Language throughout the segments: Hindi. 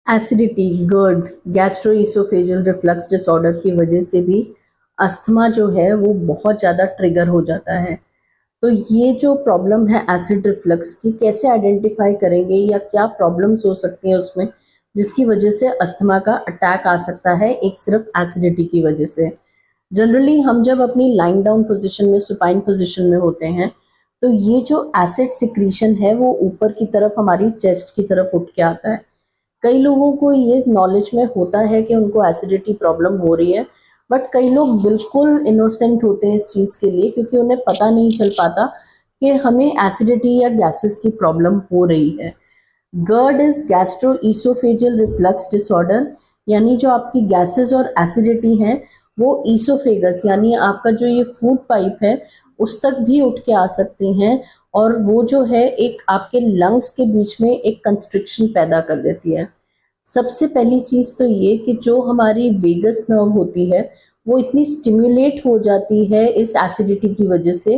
Acidity, GERD, gastroesophageal reflux disorder की वजह से भी अस्थमा जो है वो बहुत ज़्यादा ट्रिगर हो जाता है। तो ये जो प्रॉब्लम है एसिड रिफ्लक्स की, कैसे आइडेंटिफाई करेंगे या क्या प्रॉब्लम्स हो सकती हैं उसमें जिसकी वजह से अस्थमा का अटैक आ सकता है एक सिर्फ एसिडिटी की वजह से। जनरली हम जब अपनी लाइंग डाउन पोजीशन में, सुपाइन पोजीशन में होते हैं, तो ये जो एसिड सिक्रीशन है वो ऊपर की तरफ हमारी चेस्ट की तरफ उठ के आता है। कई लोगों को ये नॉलेज में होता है कि उनको एसिडिटी प्रॉब्लम हो रही है, बट कई लोग बिल्कुल इनोसेंट होते हैं इस चीज़ के लिए, क्योंकि उन्हें पता नहीं चल पाता कि हमें एसिडिटी या गैसेस की प्रॉब्लम हो रही है। GERD is gastroesophageal reflux disorder, यानी जो आपकी गैसेस और एसिडिटी हैं वो ईसोफेगस यानी आपका जो ये फूड पाइप है उस तक भी उठ के आ सकती हैं, और वो जो है एक आपके लंग्स के बीच में एक कंस्ट्रिक्शन पैदा कर देती है। सबसे पहली चीज़ तो ये कि जो हमारी वेगस नर्व होती है वो इतनी स्टिम्युलेट हो जाती है इस एसिडिटी की वजह से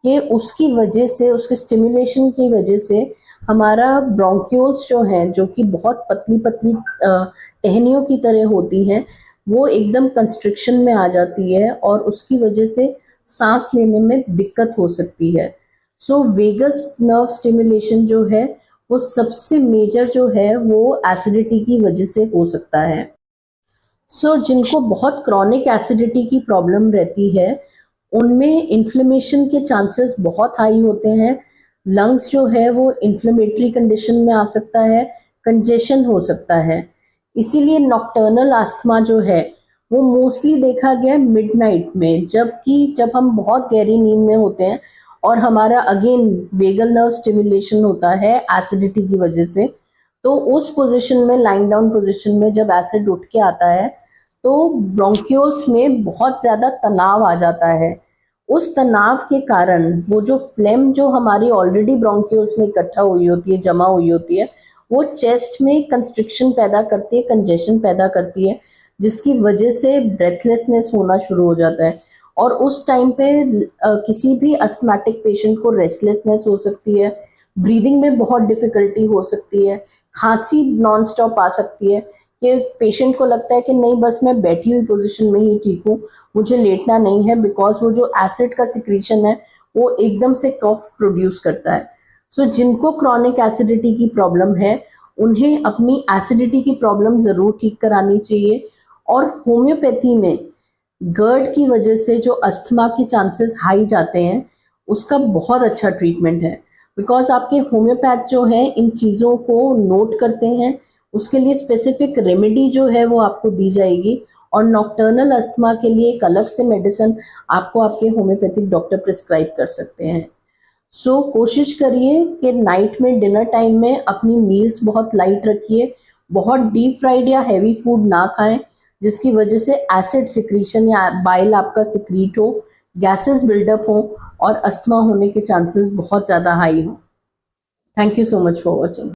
कि उसकी वजह से, उसके स्टिम्युलेशन की वजह से हमारा ब्रोंक्यूल्स जो हैं, जो कि बहुत पतली पतली टहनियों की तरह होती हैं, वो एकदम कंस्ट्रिक्शन में आ जाती है और उसकी वजह से सांस लेने में दिक्कत हो सकती है। सो वेगस नर्व स्टिमुलेशन जो है वो सबसे मेजर जो है वो एसिडिटी की वजह से हो सकता है। जिनको बहुत क्रॉनिक एसिडिटी की प्रॉब्लम रहती है उनमें इन्फ्लेमेशन के चांसेस बहुत हाई होते हैं। लंग्स जो है वो इन्फ्लेमेटरी कंडीशन में आ सकता है, कंजेशन हो सकता है। इसीलिए नॉक्टर्नल अस्थमा जो है वो मोस्टली देखा गया मिडनाइट में, जबकि जब हम बहुत गहरी नींद में होते हैं और हमारा अगेन वेगल नर्व स्टिमुलेशन होता है एसिडिटी की वजह से, तो उस पोजीशन में, लाइंग डाउन पोजीशन में जब एसिड उठ के आता है तो ब्रोंक्यूल्स में बहुत ज़्यादा तनाव आ जाता है। उस तनाव के कारण वो जो फ्लेम जो हमारी ऑलरेडी ब्रोंक्यूल्स में इकट्ठा हुई होती है, जमा हुई होती है, वो चेस्ट में कंस्ट्रिक्शन पैदा करती है, कंजेशन पैदा करती है, जिसकी वजह से ब्रेथलेसनेस होना शुरू हो जाता है। और उस टाइम पे किसी भी अस्थमैटिक पेशेंट को रेस्टलेसनेस हो सकती है, ब्रीदिंग में बहुत डिफ़िकल्टी हो सकती है, खांसी नॉन स्टॉप आ सकती है कि पेशेंट को लगता है कि नहीं बस मैं बैठी हुई पोजीशन में ही ठीक हूँ, मुझे लेटना नहीं है, बिकॉज वो जो एसिड का सिक्रीशन है वो एकदम से कफ प्रोड्यूस करता है। जिनको क्रॉनिक एसिडिटी की प्रॉब्लम है उन्हें अपनी एसिडिटी की प्रॉब्लम ज़रूर ठीक करानी चाहिए। और होम्योपैथी में GERD की वजह से जो अस्थमा के चांसेस हाई जाते हैं उसका बहुत अच्छा ट्रीटमेंट है, बिकॉज आपके होम्योपैथ जो है इन चीज़ों को नोट करते हैं, उसके लिए स्पेसिफिक रेमेडी जो है वो आपको दी जाएगी, और नॉक्टर्नल अस्थमा के लिए एक अलग से मेडिसिन आपको आपके होम्योपैथिक डॉक्टर प्रिस्क्राइब कर सकते हैं। कोशिश करिए कि नाइट में, डिनर टाइम में अपनी मील्स बहुत लाइट रखिए, बहुत डीप फ्राइड या हैवी फूड ना खाएं जिसकी वजह से एसिड सिक्रीशन या बाइल आपका सिक्रीट हो, गैसेस बिल्डअप हो और अस्थमा होने के चांसेस बहुत ज़्यादा हाई हो। Thank you so much for watching.